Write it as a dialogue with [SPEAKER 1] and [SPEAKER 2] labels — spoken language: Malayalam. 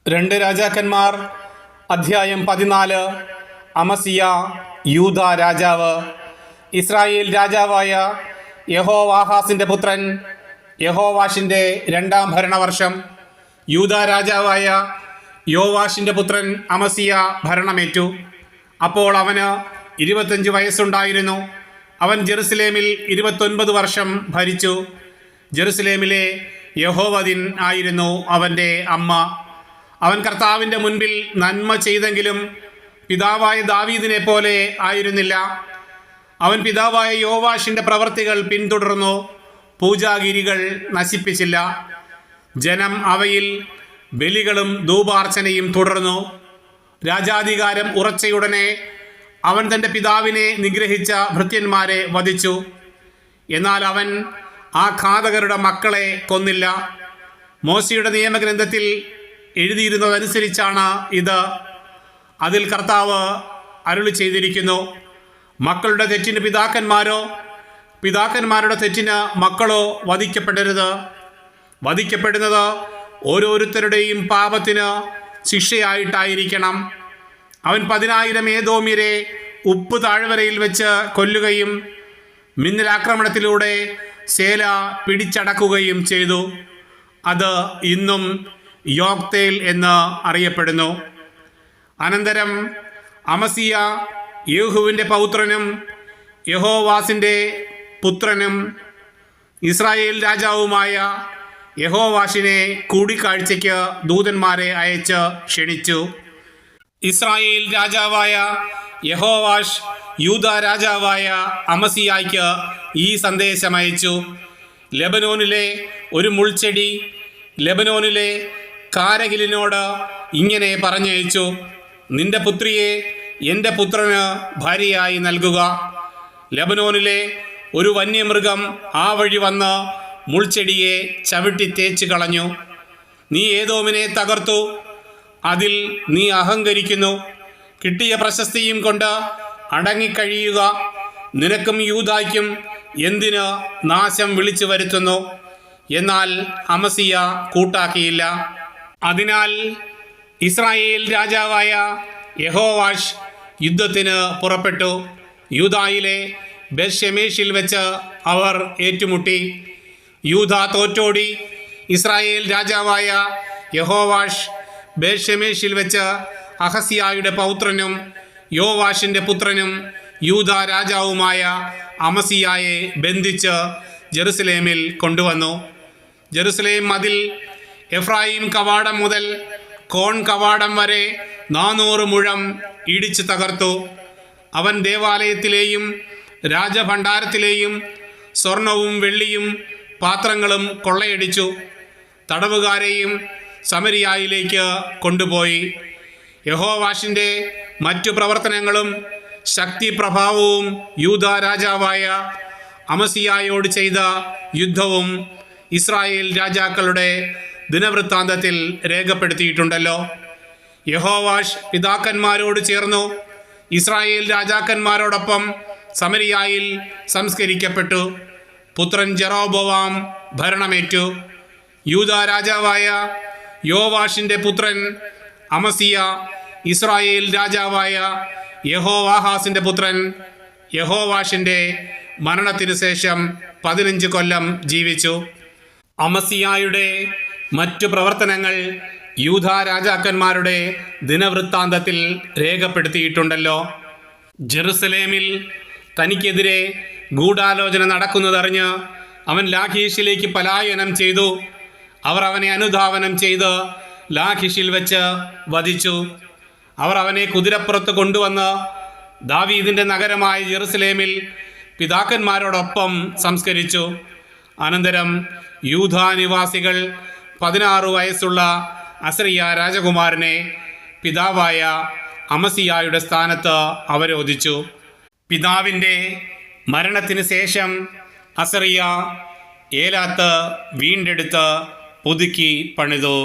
[SPEAKER 1] രണ്ട് രാജാക്കന്മാർ അധ്യായം 14. അമസിയ യൂദ രാജാവ്. ഇസ്രായേൽ രാജാവായ യഹോവാഹാസിൻ്റെ പുത്രൻ യഹോവാഷിൻ്റെ 2-ാം ഭരണവർഷം യൂദ രാജാവായ യോവാഷിൻ്റെ പുത്രൻ അമസിയ ഭരണമേറ്റു. അപ്പോൾ അവന് 25 വയസ്സുണ്ടായിരുന്നു. അവൻ ജെറുസലേമിൽ 29 വർഷം ഭരിച്ചു. ജെറുസലേമിലെ യഹോവദിൻ ആയിരുന്നു അവൻ്റെ അമ്മ. അവൻ കർത്താവിൻ്റെ മുൻപിൽ നന്മ ചെയ്തെങ്കിലും പിതാവായ ദാവീദിനെ പോലെ ആയിരുന്നില്ല. അവൻ പിതാവായ യോവാഷിൻ്റെ പ്രവൃത്തികൾ പിന്തുടർന്നു, പൂജാഗിരികൾ നശിപ്പിച്ചില്ല. ജനം അവയിൽ ബലികളും ധൂപാർച്ചനയും തുടർന്നു. രാജാധികാരം ഉറച്ചയുടനെ അവൻ തൻ്റെ പിതാവിനെ നിഗ്രഹിച്ച ഭൃത്യന്മാരെ വധിച്ചു. എന്നാൽ അവൻ ആ ഘാതകരുടെ മക്കളെ കൊന്നില്ല. മോശയുടെ നിയമഗ്രന്ഥത്തിൽ എഴുതിയിരുന്നതനുസരിച്ചാണ് ഇത്. അതിൽ കർത്താവ് അരുളി ചെയ്തിരിക്കുന്നു: മക്കളുടെ തെറ്റിന് പിതാക്കന്മാരോ പിതാക്കന്മാരുടെ തെറ്റിന് മക്കളോ വധിക്കപ്പെടരുത്. വധിക്കപ്പെടുന്നത് ഓരോരുത്തരുടെയും പാപത്തിന് ശിക്ഷയായിട്ടായിരിക്കണം. അവൻ 10,000 ഏദോമ്യരെ ഉപ്പ് താഴ്വരയിൽ വെച്ച് കൊല്ലുകയും മിന്നലാക്രമണത്തിലൂടെ സേല പിടിച്ചടക്കുകയും ചെയ്തു. അത് ഇന്നും യോക്തേൽ എന്ന് അറിയപ്പെടുന്നു. അനന്തരം അമസിയ യേഹൂവിൻ്റെ പൗത്രനും യഹോവാസിൻ്റെ പുത്രനും ഇസ്രായേൽ രാജാവുമായ യഹോവാഷിനെ കൂടിക്കാഴ്ചയ്ക്ക് ദൂതന്മാരെ അയച്ച് ക്ഷണിച്ചു. ഇസ്രായേൽ രാജാവായ യഹോവാഷ് യൂദ രാജാവായ അമസിയായ്ക്ക് ഈ സന്ദേശം അയച്ചു: ലെബനോനിലെ ഒരു മുൾച്ചെടി ലെബനോനിലെ കാരകിലിനോട് ഇങ്ങനെ പറഞ്ഞയച്ചു: നിന്റെ പുത്രിയെ എൻ്റെ പുത്രന് ഭാര്യയായി നൽകുക. ലെബനോനിലെ ഒരു വന്യമൃഗം ആ വഴി വന്ന് മുൾച്ചെടിയെ ചവിട്ടി തേച്ച് കളഞ്ഞു. നീ ഏദോമിനെ തകർത്തു, അതിൽ നീ അഹങ്കരിക്കുന്നു. കിട്ടിയ പ്രശസ്തിയും കൊണ്ട് അടങ്ങിക്കഴിയുക. നിനക്കും യൂദായ്ക്കും എന്തിന് നാശം വിളിച്ചു വരുത്തുന്നു? എന്നാൽ അമസിയ കൂട്ടാക്കിയില്ല. അതിനാൽ ഇസ്രായേൽ രാജാവായ യഹോവാഷ് യുദ്ധത്തിന് പുറപ്പെട്ടു. യൂദായിലെ ബേത്ത്ശെമേശിൽ വെച്ച് അവർ ഏറ്റുമുട്ടി. യൂദ തോറ്റോടി. ഇസ്രായേൽ രാജാവായ യഹോവാഷ് ബേത്ത്ശെമേശിൽ വെച്ച് അഹസ്യായുടെ പൗത്രനും യോവാഷിൻ്റെ പുത്രനും യൂദ രാജാവുമായ അമസിയായെ ബന്ധിച്ച് ജെറുസലേമിൽ കൊണ്ടുവന്നു. ജെറുസലേം മതിൽ എഫ്രായിം കവാടം മുതൽ കോൺ കവാടം വരെ 400 മുഴം ഇടിച്ചു തകർത്തു. അവൻ ദേവാലയത്തിലെയും രാജഭണ്ഡാരത്തിലെയും സ്വർണവും വെള്ളിയും പാത്രങ്ങളും കൊള്ളയടിച്ചു. തടവുകാരെയും സമരിയായിലേക്ക് കൊണ്ടുപോയി. യഹോവാഷിൻ്റെ മറ്റു പ്രവർത്തനങ്ങളും ശക്തിപ്രഭാവവും യൂദ രാജാവായ അമസിയായോട് ചെയ്ത യുദ്ധവും ഇസ്രായേൽ രാജാക്കളുടെ ദിനവൃത്താന്തത്തിൽ രേഖപ്പെടുത്തിയിട്ടുണ്ടല്ലോ. യഹോവാഷ് പിതാക്കന്മാരോട് ചേർന്നു ഇസ്രായേൽ രാജാക്കന്മാരോടൊപ്പം സമരിയായിൽ സംസ്കരിക്കപ്പെട്ടു. പുത്രൻ ജെറോബോവാം ഭരണമേറ്റു. യൂദ രാജാവായ യോവാഷിൻ്റെ പുത്രൻ അമസിയ ഇസ്രായേൽ രാജാവായ യഹോവാഹാസിൻ്റെ പുത്രൻ യഹോവാഷിൻ്റെ മരണത്തിനു ശേഷം 15 കൊല്ലം ജീവിച്ചു. അമസിയായുടെ മറ്റു പ്രവർത്തനങ്ങൾ യൂദ രാജാക്കന്മാരുടെ ദിനവൃത്താന്തത്തിൽ രേഖപ്പെടുത്തിയിട്ടുണ്ടല്ലോ. ജെറുസലേമിൽ തനിക്കെതിരെ ഗൂഢാലോചന നടക്കുന്നതറിഞ്ഞ് അവൻ ലാഖീഷിലേക്ക് പലായനം ചെയ്തു. അവർ അവനെ അനുധാവനം ചെയ്ത് ലാഖീഷിൽ വെച്ച് വധിച്ചു. അവർ അവനെ കുതിരപ്പുറത്ത് കൊണ്ടുവന്ന് ദാവീദിൻ്റെ നഗരമായ ജെറുസലേമിൽ പിതാക്കന്മാരോടൊപ്പം സംസ്കരിച്ചു. അനന്തരം യൂദാ നിവാസികൾ 16 വയസ്സുള്ള അസറിയ രാജകുമാരനെ പിതാവായ അമസിയായുടെ സ്ഥാനത്ത് അവരോധിച്ചു. പിതാവിൻ്റെ മരണത്തിന് ശേഷം അസറിയ ഏലാത്ത് വീണ്ടെടുത്ത് പുതുക്കി പണിതു.